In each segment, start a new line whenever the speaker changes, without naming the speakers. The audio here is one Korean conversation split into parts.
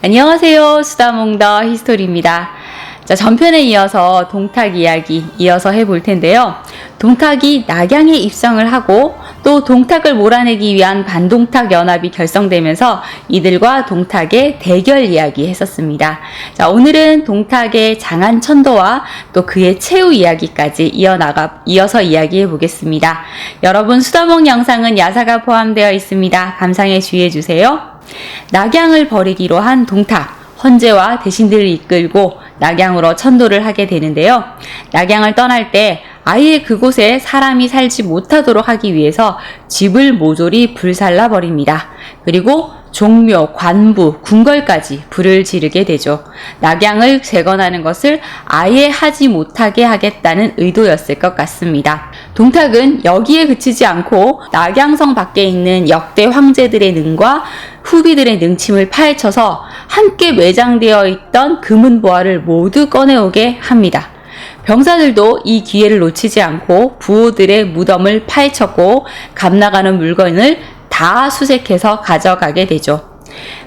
안녕하세요. 수다몽더 히스토리입니다. 자, 전편에 이어서 동탁 이야기 이어서 해볼 텐데요. 동탁이 낙양에 입성을 하고 또 동탁을 몰아내기 위한 반동탁 연합이 결성되면서 이들과 동탁의 대결 이야기 했었습니다. 자, 오늘은 동탁의 장안천도와 또 그의 최후 이야기까지 이어서 이야기해 보겠습니다. 여러분, 수다몽 영상은 야사가 포함되어 있습니다. 감상에 주의해 주세요. 낙양을 버리기로 한 동탁, 헌제와 대신들을 이끌고 낙양으로 천도를 하게 되는데요. 낙양을 떠날 때 아예 그곳에 사람이 살지 못하도록 하기 위해서 집을 모조리 불살라 버립니다. 그리고 종묘, 관부, 궁궐까지 불을 지르게 되죠. 낙양을 재건하는 것을 아예 하지 못하게 하겠다는 의도였을 것 같습니다. 동탁은 여기에 그치지 않고 낙양성 밖에 있는 역대 황제들의 능과 후비들의 능침을 파헤쳐서 함께 매장되어 있던 금은보화를 모두 꺼내오게 합니다. 병사들도 이 기회를 놓치지 않고 부호들의 무덤을 파헤쳤고 값나가는 물건을 다 수색해서 가져가게 되죠.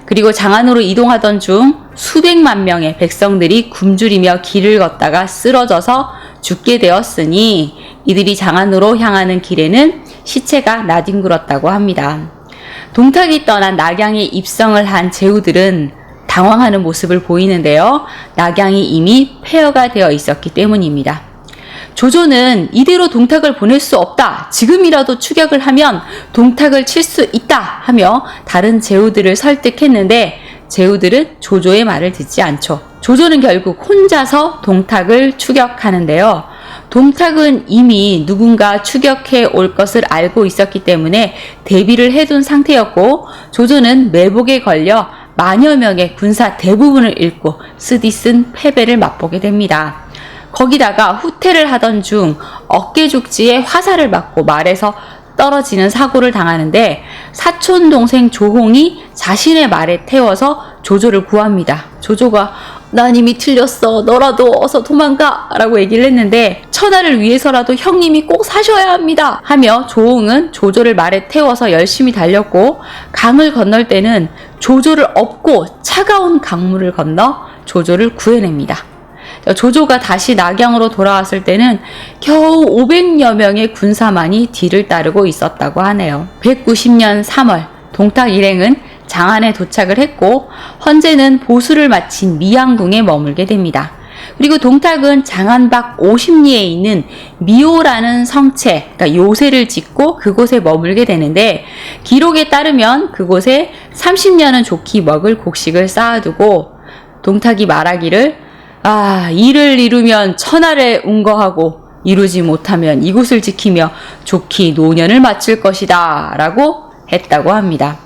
그리고 장안으로 이동하던 중 수백만 명의 백성들이 굶주리며 길을 걷다가 쓰러져서 죽게 되었으니 이들이 장안으로 향하는 길에는 시체가 나뒹굴었다고 합니다. 동탁이 떠난 낙양에 입성을 한 제후들은 당황하는 모습을 보이는데요. 낙양이 이미 폐허가 되어 있었기 때문입니다. 조조는 이대로 동탁을 보낼 수 없다. 지금이라도 추격을 하면 동탁을 칠 수 있다 하며 다른 제후들을 설득했는데 제후들은 조조의 말을 듣지 않죠. 조조는 결국 혼자서 동탁을 추격하는데요. 동탁은 이미 누군가 추격해 올 것을 알고 있었기 때문에 대비를 해둔 상태였고 조조는 매복에 걸려 만여 명의 군사 대부분을 잃고 쓰디쓴 패배를 맛보게 됩니다. 거기다가 후퇴를 하던 중 어깨죽지에 화살을 맞고 말에서 떨어지는 사고를 당하는데 사촌 동생 조홍이 자신의 말에 태워서 조조를 구합니다. 조조가 난 이미 틀렸어. 너라도 어서 도망가 라고 얘기를 했는데 천하를 위해서라도 형님이 꼭 사셔야 합니다 하며 조홍은 조조를 말에 태워서 열심히 달렸고 강을 건널 때는 조조를 업고 차가운 강물을 건너 조조를 구해냅니다. 조조가 다시 낙양으로 돌아왔을 때는 겨우 500여 명의 군사만이 뒤를 따르고 있었다고 하네요. 190년 3월 동탁 일행은 장안에 도착을 했고 헌제는 보수를 마친 미양궁에 머물게 됩니다. 그리고 동탁은 장안 밖 50리에 있는 미호라는 성체, 그러니까 요새를 짓고 그곳에 머물게 되는데 기록에 따르면 그곳에 30년은 좋게 먹을 곡식을 쌓아두고 동탁이 말하기를 이를 이루면 천하를 운거하고 이루지 못하면 이곳을 지키며 좋게 노년을 마칠 것이다 라고 했다고 합니다.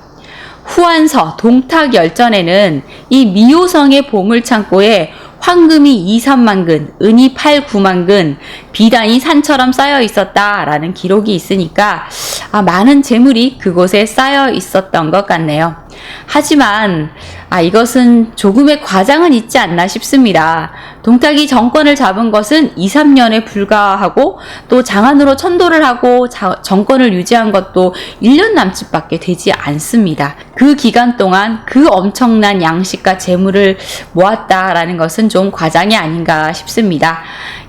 후한서 동탁열전에는 이 미호성의 보물창고에 황금이 2, 3만 근, 은이 8, 9만 근, 비단이 산처럼 쌓여 있었다라는 기록이 있으니까 많은 재물이 그곳에 쌓여 있었던 것 같네요. 하지만 이것은 조금의 과장은 있지 않나 싶습니다. 동탁이 정권을 잡은 것은 2, 3년에 불과하고 또 장안으로 천도를 하고 정권을 유지한 것도 1년 남짓밖에 되지 않습니다. 그 기간 동안 그 엄청난 양식과 재물을 모았다라는 것은 좀 과장이 아닌가 싶습니다.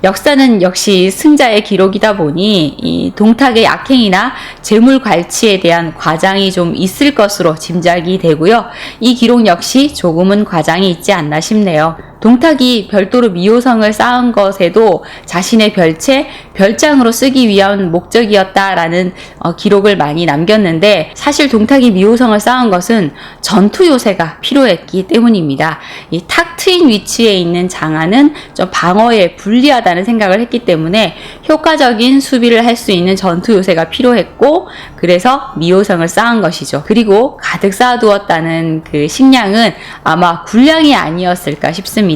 역사는 역시 승자의 기록이다 보니 이 동탁의 악행이나 재물 갈취에 대한 과장이 좀 있을 것으로 짐작이 되고요. 이 기록 역시 조금은 과장이 있지 않나 싶네요. 동탁이 별도로 미호성을 쌓은 것에도 자신의 별채, 별장으로 쓰기 위한 목적이었다라는 기록을 많이 남겼는데 사실 동탁이 미호성을 쌓은 것은 전투 요새가 필요했기 때문입니다. 이 탁 트인 위치에 있는 장안은 좀 방어에 불리하다는 생각을 했기 때문에 효과적인 수비를 할 수 있는 전투 요새가 필요했고 그래서 미호성을 쌓은 것이죠. 그리고 가득 쌓아두었다는 그 식량은 아마 군량이 아니었을까 싶습니다.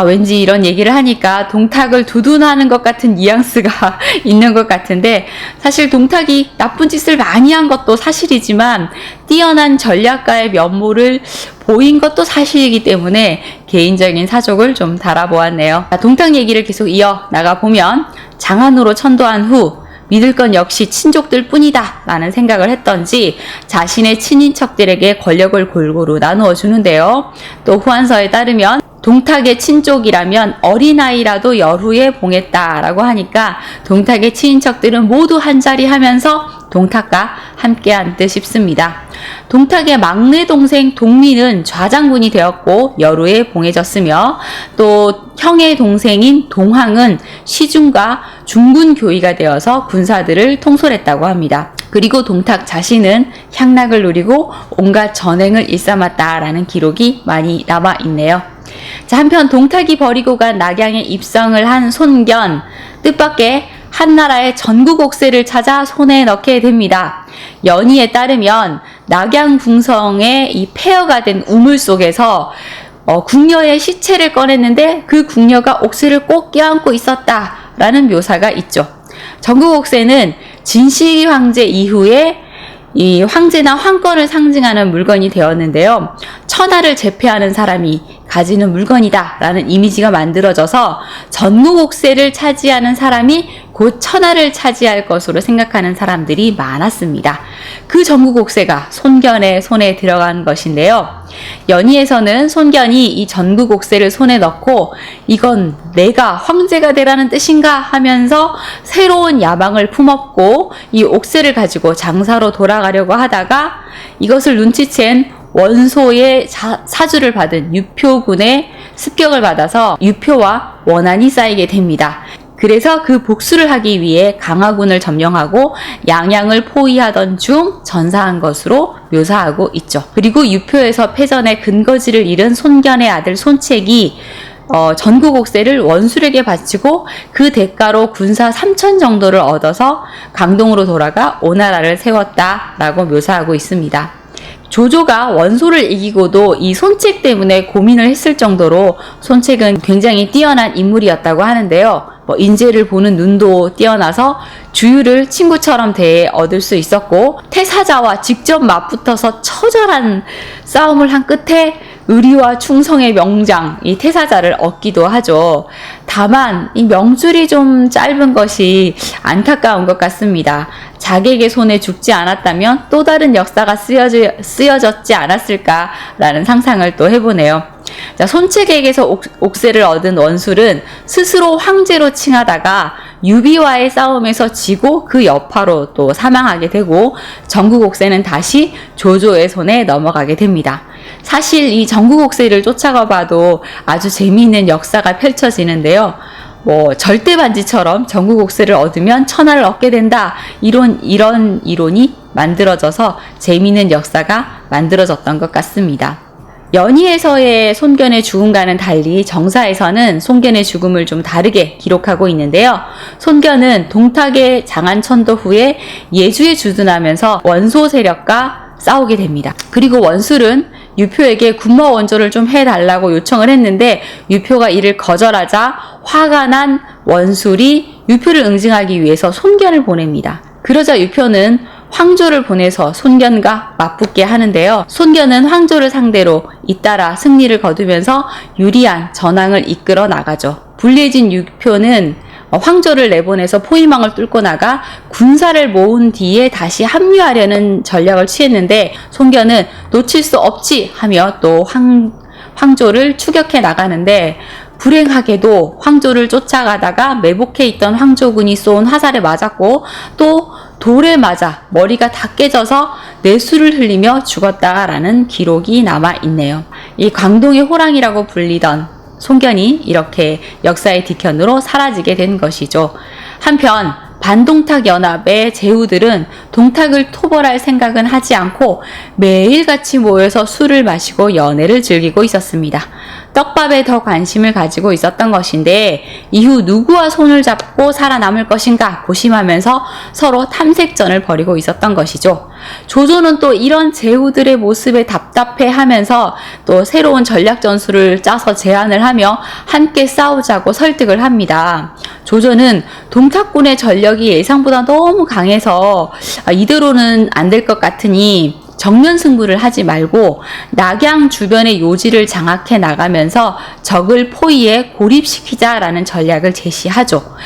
왠지 이런 얘기를 하니까 동탁을 두둔하는 것 같은 뉘앙스가 있는 것 같은데 사실 동탁이 나쁜 짓을 많이 한 것도 사실이지만 뛰어난 전략가의 면모를 보인 것도 사실이기 때문에 개인적인 사족을 좀 달아보았네요. 동탁 얘기를 계속 이어나가 보면 장안으로 천도한 후 믿을 건 역시 친족들 뿐이다 라는 생각을 했던지 자신의 친인척들에게 권력을 골고루 나누어 주는데요. 또 후한서에 따르면 동탁의 친족이라면 어린아이라도 열후에 봉했다라고 하니까 동탁의 친인척들은 모두 한자리 하면서 동탁과 함께한 듯 싶습니다. 동탁의 막내 동생 동민은 좌장군이 되었고 열후에 봉해졌으며 또 형의 동생인 동항은 시중과 중군 교의가 되어서 군사들을 통솔했다고 합니다. 그리고 동탁 자신은 향락을 누리고 온갖 전행을 일삼았다라는 기록이 많이 남아있네요. 자, 한편 동탁이 버리고 간 낙양에 입성을 한 손견, 뜻밖의 한나라의 전국 옥새를 찾아 손에 넣게 됩니다. 연희에 따르면 낙양궁성의 이 폐허가 된 우물 속에서 궁녀의 시체를 꺼냈는데 그 궁녀가 옥새를 꼭 껴안고 있었다라는 묘사가 있죠. 전국 옥새는 진시 황제 이후에 이 황제나 황권을 상징하는 물건이 되었는데요. 천하를 제패하는 사람이 가지는 물건이다 라는 이미지가 만들어져서 전국옥새를 차지하는 사람이 곧 천하를 차지할 것으로 생각하는 사람들이 많았습니다. 그 전국옥새가 손견의 손에 들어간 것인데요. 연희에서는 손견이 이 전국옥새를 손에 넣고 이건 내가 황제가 되라는 뜻인가 하면서 새로운 야망을 품었고 이 옥새를 가지고 장사로 돌아가려고 하다가 이것을 눈치챈 원소의 사주를 받은 유표군의 습격을 받아서 유표와 원한이 쌓이게 됩니다. 그래서 그 복수를 하기 위해 강화군을 점령하고 양양을 포위하던 중 전사한 것으로 묘사하고 있죠. 그리고 유표에서 패전의 근거지를 잃은 손견의 아들 손책이 전국옥새를 원술에게 바치고 그 대가로 군사 3,000 정도를 얻어서 강동으로 돌아가 오나라를 세웠다라고 묘사하고 있습니다. 조조가 원소를 이기고도 이 손책 때문에 고민을 했을 정도로 손책은 굉장히 뛰어난 인물이었다고 하는데요. 인재를 보는 눈도 뛰어나서 주유를 친구처럼 대해 얻을 수 있었고 태사자와 직접 맞붙어서 처절한 싸움을 한 끝에 의리와 충성의 명장 이 태사자를 얻기도 하죠. 다만 이 명줄이 좀 짧은 것이 안타까운 것 같습니다. 자객의 손에 죽지 않았다면 또 다른 역사가 쓰여졌지 않았을까라는 상상을 또 해보네요. 자, 손책에게서 옥새를 얻은 원술은 스스로 황제로 칭하다가 유비와의 싸움에서 지고 그 여파로 또 사망하게 되고 전국옥새는 다시 조조의 손에 넘어가게 됩니다. 사실 이 전국옥새를 쫓아가 봐도 아주 재미있는 역사가 펼쳐지는데요. 절대 반지처럼 전국옥새를 얻으면 천하를 얻게 된다. 이런 이론이 만들어져서 재미있는 역사가 만들어졌던 것 같습니다. 연희에서의 손견의 죽음과는 달리 정사에서는 손견의 죽음을 좀 다르게 기록하고 있는데요. 손견은 동탁의 장안천도 후에 예주에 주둔하면서 원소 세력과 싸우게 됩니다. 그리고 원술은 유표에게 군머 원조를 좀 해달라고 요청을 했는데 유표가 이를 거절하자 화가 난 원술이 유표를 응징하기 위해서 손견을 보냅니다. 그러자 유표는 황조를 보내서 손견과 맞붙게 하는데요. 손견은 황조를 상대로 잇따라 승리를 거두면서 유리한 전황을 이끌어 나가죠. 불리해진 유표는 황조를 내보내서 포위망을 뚫고 나가 군사를 모은 뒤에 다시 합류하려는 전략을 취했는데 손견은 놓칠 수 없지 하며 또 황조를 추격해 나가는데 불행하게도 황조를 쫓아가다가 매복해 있던 황조군이 쏜 화살에 맞았고 또 돌에 맞아 머리가 다 깨져서 내수를 흘리며 죽었다라는 기록이 남아있네요. 이 광동의 호랑이라고 불리던 손견이 이렇게 역사의 뒤편으로 사라지게 된 것이죠. 한편 반동탁 연합의 제후들은 동탁을 토벌할 생각은 하지 않고 매일같이 모여서 술을 마시고 연애를 즐기고 있었습니다. 떡밥에 더 관심을 가지고 있었던 것인데 이후 누구와 손을 잡고 살아남을 것인가 고심하면서 서로 탐색전을 벌이고 있었던 것이죠. 조조는 또 이런 제후들의 모습에 답답해하면서 또 새로운 전략 전술을 짜서 제안을 하며 함께 싸우자고 설득을 합니다. 조조는 동탁군의 전력이 예상보다 너무 강해서 이대로는 안 될 것 같으니 정면 승부를 하지 말고 낙양 주변의 요지를 장악해 나가면서 적을 포위에 고립시키자라는 전략을 제시하죠.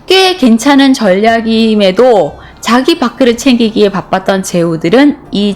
꽤 괜찮은 전략임에도 자기 밥그릇 챙기기에 바빴던 제후들은 이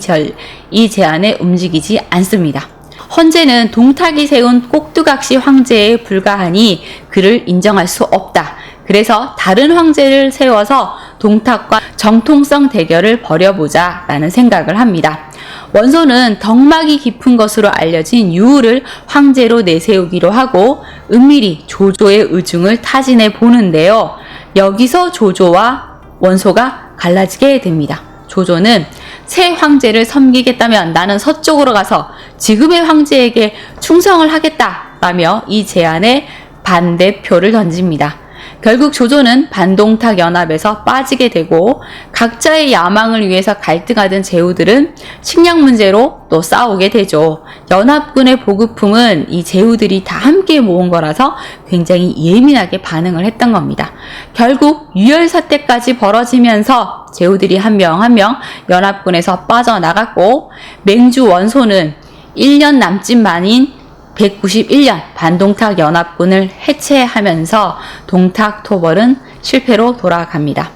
제안에 움직이지 않습니다. 헌제는 동탁이 세운 꼭두각시 황제에 불과하니 그를 인정할 수 없다. 그래서 다른 황제를 세워서 동탁과 정통성 대결을 벌여보자 라는 생각을 합니다. 원소는 덕막이 깊은 것으로 알려진 유우를 황제로 내세우기로 하고 은밀히 조조의 의중을 타진해 보는데요. 여기서 조조와 원소가 갈라지게 됩니다. 조조는 새 황제를 섬기겠다면 나는 서쪽으로 가서 지금의 황제에게 충성을 하겠다라며 이 제안에 반대표를 던집니다. 결국 조조는 반동탁 연합에서 빠지게 되고 각자의 야망을 위해서 갈등하던 제후들은 식량 문제로 또 싸우게 되죠. 연합군의 보급품은 이 제후들이 다 함께 모은 거라서 굉장히 예민하게 반응을 했던 겁니다. 결국 유혈 사태까지 벌어지면서 제후들이 한 명 한 명 연합군에서 빠져나갔고 맹주 원소는 1년 남짓 만인 191년 반동탁 연합군을 해체하면서 동탁 토벌은 실패로 돌아갑니다.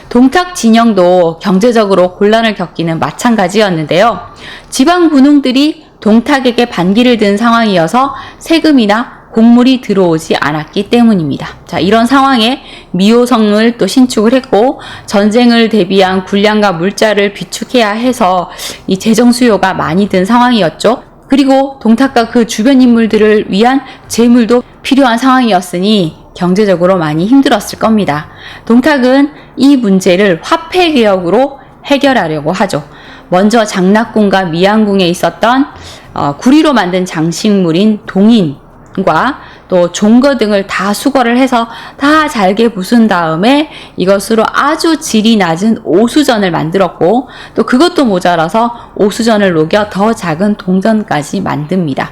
동탁 진영도 경제적으로 곤란을 겪기는 마찬가지였는데요. 지방 군웅들이 동탁에게 반기를 든 상황이어서 세금이나 곡물이 들어오지 않았기 때문입니다. 자, 이런 상황에 미호성을 또 신축을 했고 전쟁을 대비한 군량과 물자를 비축해야 해서 이 재정 수요가 많이 든 상황이었죠. 그리고 동탁과 그 주변 인물들을 위한 재물도 필요한 상황이었으니 경제적으로 많이 힘들었을 겁니다. 동탁은 이 문제를 화폐개혁으로 해결하려고 하죠. 먼저 장락궁과 미양궁에 있었던 구리로 만든 장식물인 동인과 또 종거 등을 다 수거를 해서 다 잘게 부순 다음에 이것으로 아주 질이 낮은 오수전을 만들었고 또 그것도 모자라서 오수전을 녹여 더 작은 동전까지 만듭니다.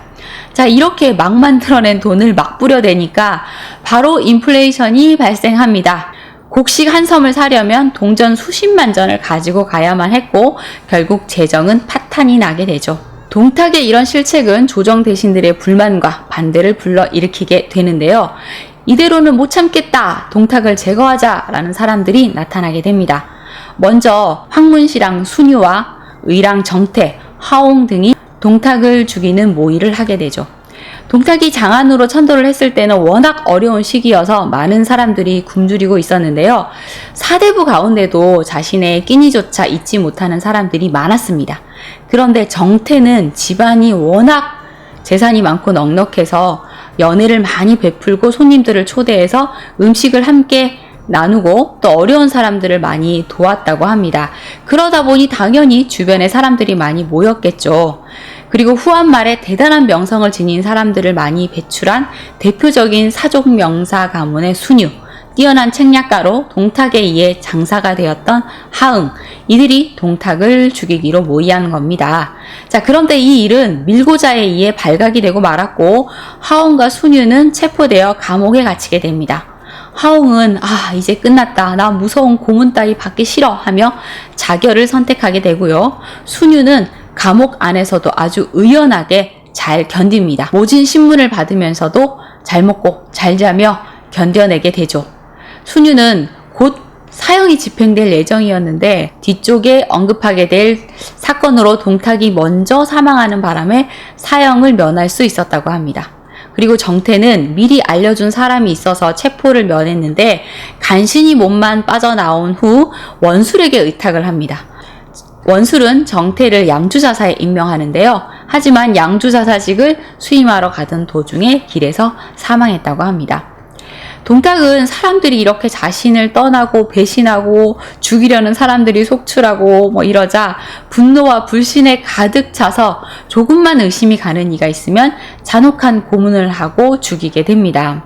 자, 이렇게 막 만들어낸 돈을 막 뿌려대니까 바로 인플레이션이 발생합니다. 곡식 한 섬을 사려면 동전 수십만 전을 가지고 가야만 했고 결국 재정은 파탄이 나게 되죠. 동탁의 이런 실책은 조정 대신들의 불만과 반대를 불러일으키게 되는데요. 이대로는 못 참겠다, 동탁을 제거하자라는 사람들이 나타나게 됩니다. 먼저 황문시랑 순유와 의랑 정태, 하옹 등이 동탁을 죽이는 모의를 하게 되죠. 동탁이 장안으로 천도를 했을 때는 워낙 어려운 시기여서 많은 사람들이 굶주리고 있었는데요. 사대부 가운데도 자신의 끼니조차 잊지 못하는 사람들이 많았습니다. 그런데 정태는 집안이 워낙 재산이 많고 넉넉해서 연회를 많이 베풀고 손님들을 초대해서 음식을 함께 나누고 또 어려운 사람들을 많이 도왔다고 합니다. 그러다 보니 당연히 주변에 사람들이 많이 모였겠죠. 그리고 후한 말에 대단한 명성을 지닌 사람들을 많이 배출한 대표적인 사족 명사 가문의 순유, 뛰어난 책략가로 동탁에 의해 장사가 되었던 하응, 이들이 동탁을 죽이기로 모의한 겁니다. 자, 그런데 이 일은 밀고자에 의해 발각이 되고 말았고 하웅과 순유는 체포되어 감옥에 갇히게 됩니다. 하웅은 이제 끝났다, 나 무서운 고문 따위 받기 싫어 하며 자결을 선택하게 되고요. 순유는 감옥 안에서도 아주 의연하게 잘 견딥니다. 모진 신문을 받으면서도 잘 먹고 잘 자며 견뎌내게 되죠. 순유는 곧 사형이 집행될 예정이었는데 뒤쪽에 언급하게 될 사건으로 동탁이 먼저 사망하는 바람에 사형을 면할 수 있었다고 합니다. 그리고 정태는 미리 알려준 사람이 있어서 체포를 면했는데 간신히 몸만 빠져나온 후 원술에게 의탁을 합니다. 원술은 정태를 양주자사에 임명하는데요. 하지만 양주자사직을 수임하러 가던 도중에 길에서 사망했다고 합니다. 동탁은 사람들이 이렇게 자신을 떠나고 배신하고 죽이려는 사람들이 속출하고 이러자 분노와 불신에 가득 차서 조금만 의심이 가는 이가 있으면 잔혹한 고문을 하고 죽이게 됩니다.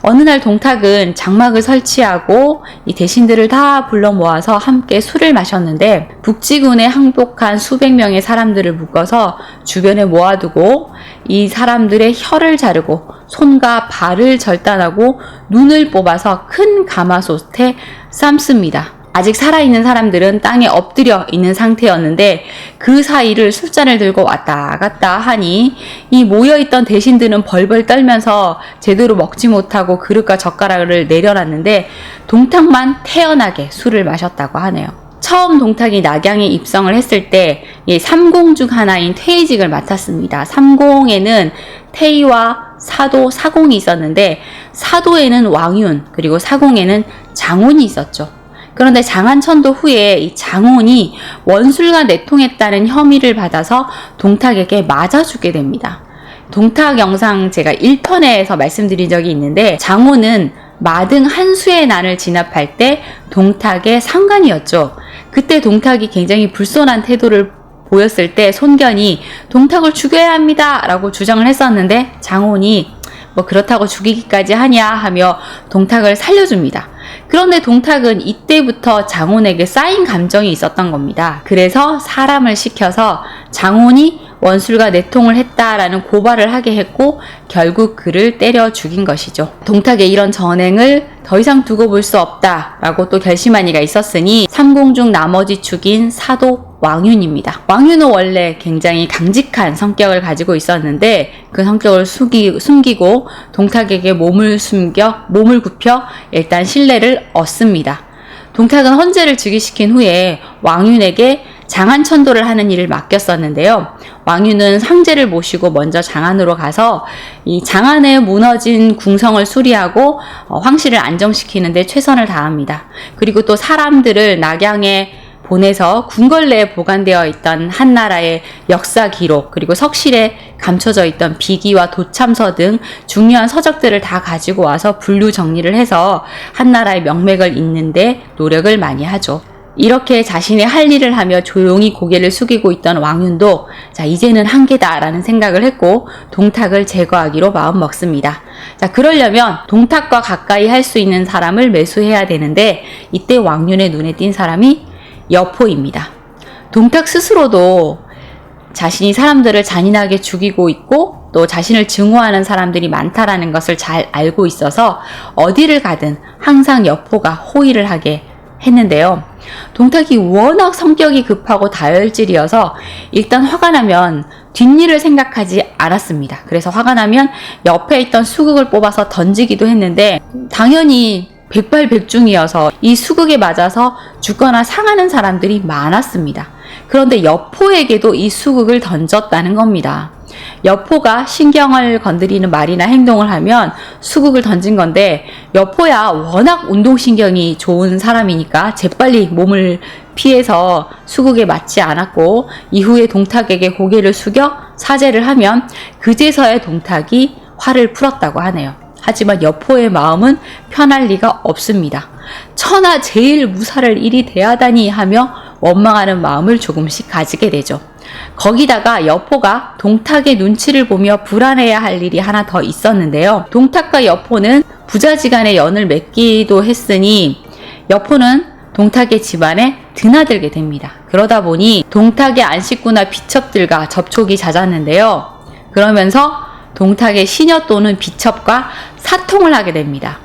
어느 날 동탁은 장막을 설치하고 이 대신들을 다 불러 모아서 함께 술을 마셨는데 북지군에 항복한 수백 명의 사람들을 묶어서 주변에 모아두고 이 사람들의 혀를 자르고 손과 발을 절단하고 눈을 뽑아서 큰 가마솥에 삶습니다. 아직 살아있는 사람들은 땅에 엎드려 있는 상태였는데 그 사이를 술잔을 들고 왔다 갔다 하니 이 모여있던 대신들은 벌벌 떨면서 제대로 먹지 못하고 그릇과 젓가락을 내려놨는데 동탁만 태연하게 술을 마셨다고 하네요. 처음 동탁이 낙양에 입성을 했을 때 삼공 중 하나인 퇴직을 맡았습니다. 삼공에는 태의와 사도, 사공이 있었는데 사도에는 왕윤 그리고 사공에는 장혼이 있었죠. 그런데 장안천도 후에 이 장혼이 원술과 내통했다는 혐의를 받아서 동탁에게 맞아 죽게 됩니다. 동탁 영상 제가 1편에서 말씀드린 적이 있는데 장혼은 마등 한수의 난을 진압할 때 동탁의 상관이었죠. 그때 동탁이 굉장히 불손한 태도를 보였을 때 손견이 동탁을 죽여야 합니다 라고 주장을 했었는데 장혼이 뭐 그렇다고 죽이기까지 하냐 하며 동탁을 살려줍니다. 그런데 동탁은 이때부터 장혼에게 쌓인 감정이 있었던 겁니다. 그래서 사람을 시켜서 장혼이 원술과 내통을 했다라는 고발을 하게 했고 결국 그를 때려 죽인 것이죠. 동탁의 이런 전행을 더 이상 두고 볼 수 없다라고 또 결심한 이가 있었으니 삼공 중 나머지 축인 사도 왕윤입니다. 왕윤은 원래 굉장히 강직한 성격을 가지고 있었는데 그 성격을 숨기고 동탁에게 몸을 굽혀 일단 신뢰를 얻습니다. 동탁은 헌제를 즉위시킨 후에 왕윤에게 장안천도를 하는 일을 맡겼었는데요. 왕윤은 상제를 모시고 먼저 장안으로 가서 이 장안에 무너진 궁성을 수리하고 황실을 안정시키는 데 최선을 다합니다. 그리고 또 사람들을 낙양에 보내서 궁궐내에 보관되어 있던 한나라의 역사 기록 그리고 석실에 감춰져 있던 비기와 도참서 등 중요한 서적들을 다 가지고 와서 분류 정리를 해서 한나라의 명맥을 잇는 데 노력을 많이 하죠. 이렇게 자신의 할 일을 하며 조용히 고개를 숙이고 있던 왕윤도 자 이제는 한계다라는 생각을 했고 동탁을 제거하기로 마음먹습니다. 자 그러려면 동탁과 가까이 할 수 있는 사람을 매수해야 되는데 이때 왕윤의 눈에 띈 사람이 여포입니다. 동탁 스스로도 자신이 사람들을 잔인하게 죽이고 있고 또 자신을 증오하는 사람들이 많다라는 것을 잘 알고 있어서 어디를 가든 항상 여포가 호의를 하게 했는데요. 동탁이 워낙 성격이 급하고 다혈질이어서 일단 화가 나면 뒷일을 생각하지 않았습니다. 그래서 화가 나면 옆에 있던 수국을 뽑아서 던지기도 했는데 당연히 백발백중이어서 이 수국에 맞아서 죽거나 상하는 사람들이 많았습니다. 그런데 여포에게도 이 수국을 던졌다는 겁니다. 여포가 신경을 건드리는 말이나 행동을 하면 수국을 던진 건데 여포야 워낙 운동신경이 좋은 사람이니까 재빨리 몸을 피해서 수국에 맞지 않았고 이후에 동탁에게 고개를 숙여 사죄를 하면 그제서야 동탁이 화를 풀었다고 하네요. 하지만 여포의 마음은 편할 리가 없습니다. 천하 제일 무사를 이리 대하다니 하며 원망하는 마음을 조금씩 가지게 되죠. 거기다가 여포가 동탁의 눈치를 보며 불안해야 할 일이 하나 더 있었는데요. 동탁과 여포는 부자지간의 연을 맺기도 했으니 여포는 동탁의 집안에 드나들게 됩니다. 그러다 보니 동탁의 안식구나 비첩들과 접촉이 잦았는데요. 그러면서 동탁의 시녀 또는 비첩과 사통을 하게 됩니다.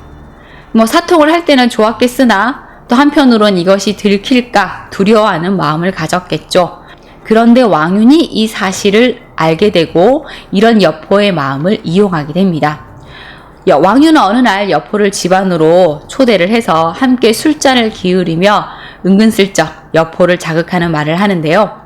사통을 할 때는 좋았겠으나 또 한편으론 이것이 들킬까 두려워하는 마음을 가졌겠죠. 그런데 왕윤이 이 사실을 알게 되고 이런 여포의 마음을 이용하게 됩니다. 왕윤은 어느 날 여포를 집안으로 초대를 해서 함께 술잔을 기울이며 은근슬쩍 여포를 자극하는 말을 하는데요.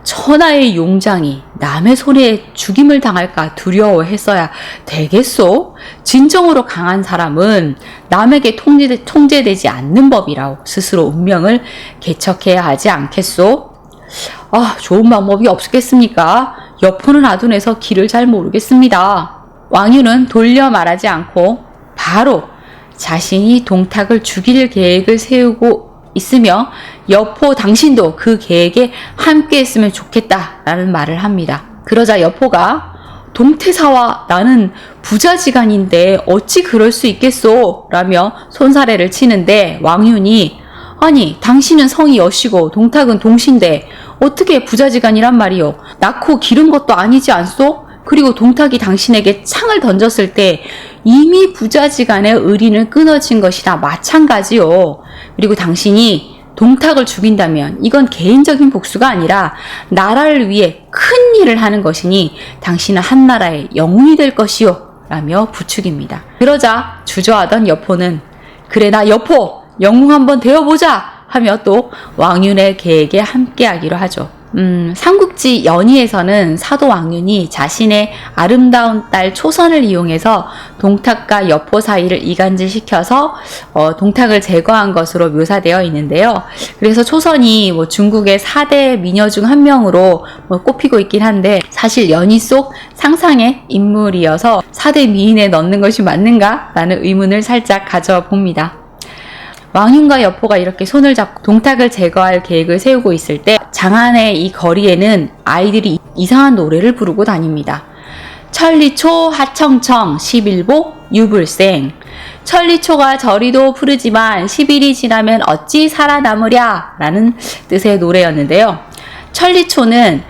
천하의 용장이 남의 손에 죽임을 당할까 두려워했어야 되겠소? 진정으로 강한 사람은 남에게 통제되지 않는 법이라고 스스로 운명을 개척해야 하지 않겠소? 좋은 방법이 없겠습니까? 여포는 아둔해서 길을 잘 모르겠습니다. 왕윤은 돌려 말하지 않고 바로 자신이 동탁을 죽일 계획을 세우고 있으며 여포 당신도 그 계획에 함께 했으면 좋겠다라는 말을 합니다. 그러자 여포가 동태사와 나는 부자지간인데 어찌 그럴 수 있겠소? 라며 손사래를 치는데 왕윤이 아니 당신은 성이 여시고 동탁은 동신데 어떻게 부자지간이란 말이요? 낳고 기른 것도 아니지 않소? 그리고 동탁이 당신에게 창을 던졌을 때 이미 부자지간의 의리는 끊어진 것이나 마찬가지요. 그리고 당신이 동탁을 죽인다면 이건 개인적인 복수가 아니라 나라를 위해 큰 일을 하는 것이니 당신은 한나라의 영웅이 될 것이요 라며 부축입니다. 그러자 주저하던 여포는 그래 나 여포 영웅 한번 되어보자 하며 또 왕윤의 계획에 함께하기로 하죠. 삼국지 연의에서는 사도 왕윤이 자신의 아름다운 딸 초선을 이용해서 동탁과 여포 사이를 이간질시켜서 동탁을 제거한 것으로 묘사되어 있는데요. 그래서 초선이 중국의 4대 미녀 중 한 명으로 꼽히고 있긴 한데 사실 연의 속 상상의 인물이어서 4대 미인에 넣는 것이 맞는가? 라는 의문을 살짝 가져봅니다. 왕윤과 여포가 이렇게 손을 잡고 동탁을 제거할 계획을 세우고 있을 때 장안의 이 거리에는 아이들이 이상한 노래를 부르고 다닙니다. 천리초 하청청 11복 유불생. 천리초가 저리도 푸르지만 10일이 지나면 어찌 살아남으랴 라는 뜻의 노래였는데요. 천리초는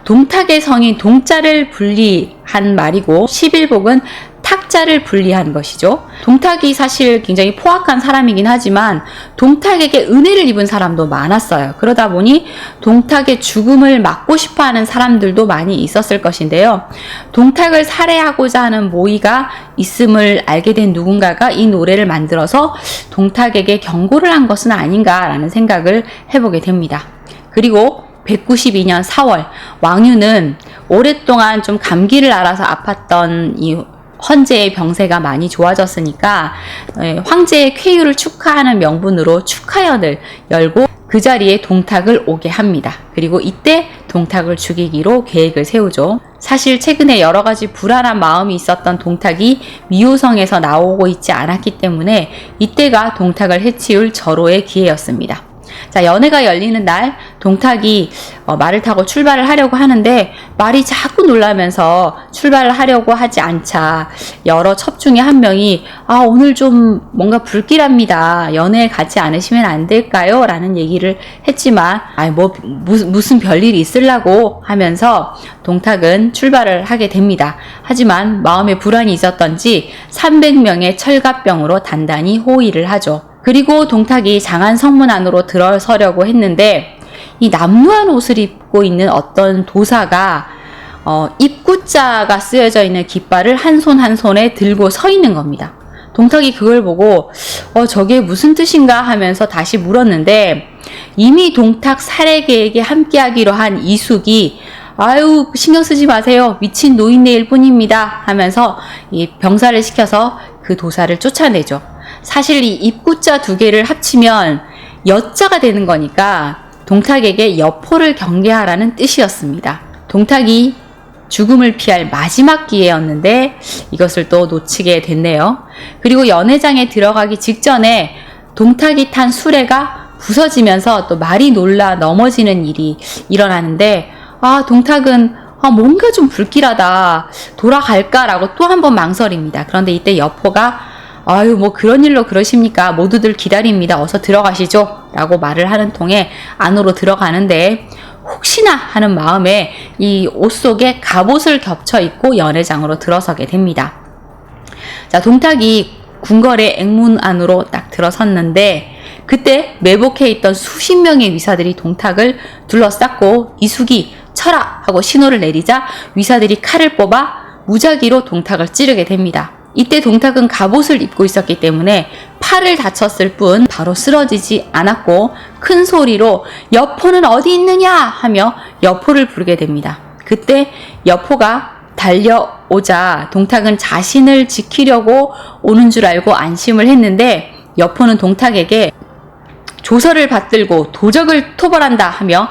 동탁의 성인 동자를 분리한 말이고 11복은 탁자를 분리한 것이죠. 동탁이 사실 굉장히 포악한 사람이긴 하지만 동탁에게 은혜를 입은 사람도 많았어요. 그러다 보니 동탁의 죽음을 막고 싶어하는 사람들도 많이 있었을 것인데요. 동탁을 살해하고자 하는 모의가 있음을 알게 된 누군가가 이 노래를 만들어서 동탁에게 경고를 한 것은 아닌가라는 생각을 해보게 됩니다. 그리고 192년 4월 왕윤은 오랫동안 좀 감기를 앓아서 아팠던 이 헌제의 병세가 많이 좋아졌으니까 황제의 쾌유를 축하하는 명분으로 축하연을 열고 그 자리에 동탁을 오게 합니다. 그리고 이때 동탁을 죽이기로 계획을 세우죠. 사실 최근에 여러 가지 불안한 마음이 있었던 동탁이 미호성에서 나오고 있지 않았기 때문에 이때가 동탁을 해치울 절호의 기회였습니다. 자, 연회가 열리는 날 동탁이 말을 타고 출발을 하려고 하는데 말이 자꾸 놀라면서 출발을 하려고 하지 않자 여러 첩 중에 한 명이 오늘 좀 뭔가 불길합니다. 연회에 가지 않으시면 안 될까요? 라는 얘기를 했지만 무슨 별일이 있으려고 하면서 동탁은 출발을 하게 됩니다. 하지만 마음에 불안이 있었던지 300명의 철갑병으로 단단히 호위를 하죠. 그리고 동탁이 장안 성문 안으로 들어서려고 했는데 이 남루한 옷을 입고 있는 어떤 도사가 입구자가 쓰여져 있는 깃발을 한 손 한 손에 들고 서 있는 겁니다. 동탁이 그걸 보고 저게 무슨 뜻인가 하면서 다시 물었는데 이미 동탁 살해 계획에 함께하기로 한 이숙이 아유 신경 쓰지 마세요. 미친 노인네일 뿐입니다 하면서 이 병사를 시켜서 그 도사를 쫓아내죠. 사실 이 입구자 두 개를 합치면 여자가 되는 거니까 동탁에게 여포를 경계하라는 뜻이었습니다. 동탁이 죽음을 피할 마지막 기회였는데 이것을 또 놓치게 됐네요. 그리고 연회장에 들어가기 직전에 동탁이 탄 수레가 부서지면서 또 말이 놀라 넘어지는 일이 일어나는데 동탁은 뭔가 좀 불길하다 돌아갈까라고 또 한 번 망설입니다. 그런데 이때 여포가 그런 일로 그러십니까? 모두들 기다립니다. 어서 들어가시죠. 라고 말을 하는 통에 안으로 들어가는데 혹시나 하는 마음에 이 옷 속에 갑옷을 겹쳐 입고 연회장으로 들어서게 됩니다. 자, 동탁이 궁궐의 앵문 안으로 딱 들어섰는데 그때 매복해 있던 수십 명의 위사들이 동탁을 둘러쌌고 이숙이 쳐라! 하고 신호를 내리자 위사들이 칼을 뽑아 무작위로 동탁을 찌르게 됩니다. 이때 동탁은 갑옷을 입고 있었기 때문에 팔을 다쳤을 뿐 바로 쓰러지지 않았고 큰 소리로 여포는 어디 있느냐 하며 여포를 부르게 됩니다. 그때 여포가 달려오자 동탁은 자신을 지키려고 오는 줄 알고 안심을 했는데 여포는 동탁에게 조서를 받들고 도적을 토벌한다 하며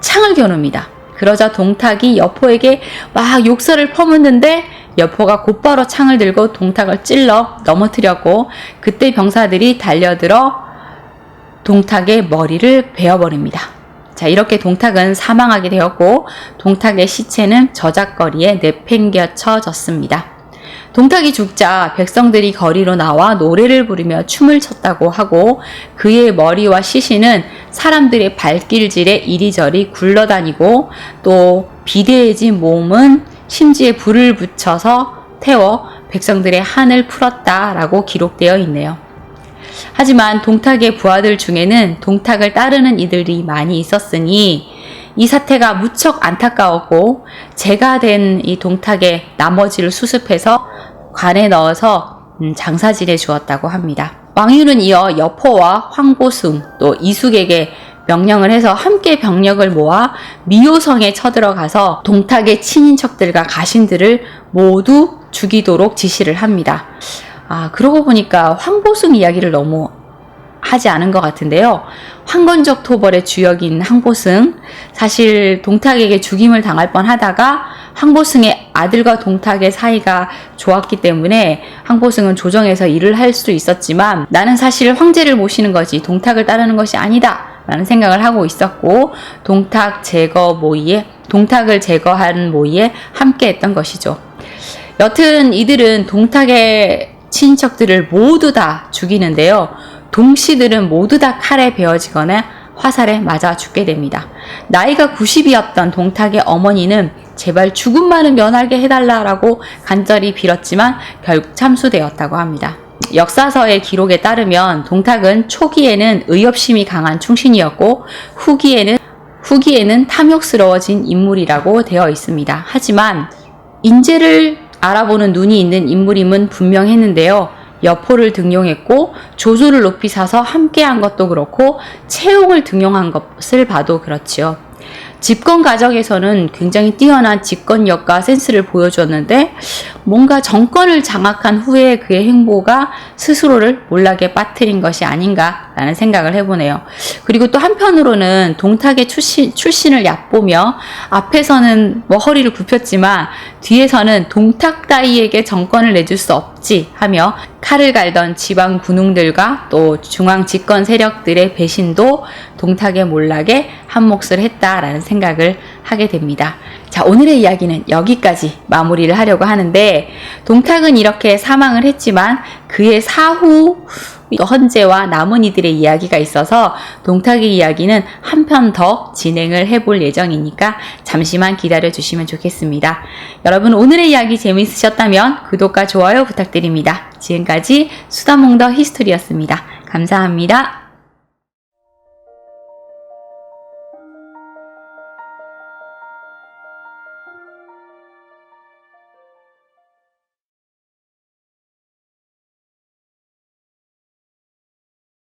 창을 겨눕니다. 그러자 동탁이 여포에게 막 욕설을 퍼붓는데 여포가 곧바로 창을 들고 동탁을 찔러 넘어뜨렸고 그때 병사들이 달려들어 동탁의 머리를 베어버립니다. 자, 이렇게 동탁은 사망하게 되었고 동탁의 시체는 저작거리에 내팽겨쳐졌습니다. 동탁이 죽자 백성들이 거리로 나와 노래를 부르며 춤을 췄다고 하고 그의 머리와 시신은 사람들의 발길질에 이리저리 굴러다니고 또 비대해진 몸은 심지에 불을 붙여서 태워 백성들의 한을 풀었다라고 기록되어 있네요. 하지만 동탁의 부하들 중에는 동탁을 따르는 이들이 많이 있었으니 이 사태가 무척 안타까웠고 제가 된 이 동탁의 나머지를 수습해서 관에 넣어서 장사지내 주었다고 합니다. 왕윤은 이어 여포와 황보숭 또 이숙에게 명령을 해서 함께 병력을 모아 미호성에 쳐들어가서 동탁의 친인척들과 가신들을 모두 죽이도록 지시를 합니다. 그러고 보니까 황보숭 이야기를 너무 하지 않은 것 같은데요. 황건적 토벌의 주역인 황보숭, 사실 동탁에게 죽임을 당할 뻔하다가 황보숭의 아들과 동탁의 사이가 좋았기 때문에 황보숭은 조정에서 일을 할 수 있었지만 나는 사실 황제를 모시는 거지 동탁을 따르는 것이 아니다 라는 생각을 하고 있었고 동탁을 제거한 모의에 함께 했던 것이죠. 여튼 이들은 동탁의 친척들을 모두 다 죽이는데요. 동씨들은 모두 다 칼에 베어지거나 화살에 맞아 죽게 됩니다. 나이가 90이었던 동탁의 어머니는 제발 죽음만은 면하게 해달라고 간절히 빌었지만 결국 참수되었다고 합니다. 역사서의 기록에 따르면 동탁은 초기에는 의협심이 강한 충신이었고 후기에는 탐욕스러워진 인물이라고 되어 있습니다. 하지만 인재를 알아보는 눈이 있는 인물임은 분명했는데요. 여포를 등용했고 조조를 높이 사서 함께한 것도 그렇고 채용을 등용한 것을 봐도 그렇지요. 집권 과정에서는 굉장히 뛰어난 집권력과 센스를 보여주었는데 뭔가 정권을 장악한 후에 그의 행보가 스스로를 몰락에 빠뜨린 것이 아닌가라는 생각을 해보네요. 그리고 또 한편으로는 동탁의 출신을 얕보며 앞에서는 허리를 굽혔지만 뒤에서는 동탁 따위에게 정권을 내줄 수 없지 하며 칼을 갈던 지방 군웅들과 또 중앙 집권 세력들의 배신도 동탁의 몰락에 한몫을 했다라는 생각을 하게 됩니다. 자, 오늘의 이야기는 여기까지 마무리를 하려고 하는데 동탁은 이렇게 사망을 했지만 그의 사후 헌재와 남은 이들의 이야기가 있어서 동탁의 이야기는 한 편 더 진행을 해볼 예정이니까 잠시만 기다려 주시면 좋겠습니다. 여러분 오늘의 이야기 재미있으셨다면 구독과 좋아요 부탁드립니다. 지금까지 수다몽더 히스토리였습니다. 감사합니다.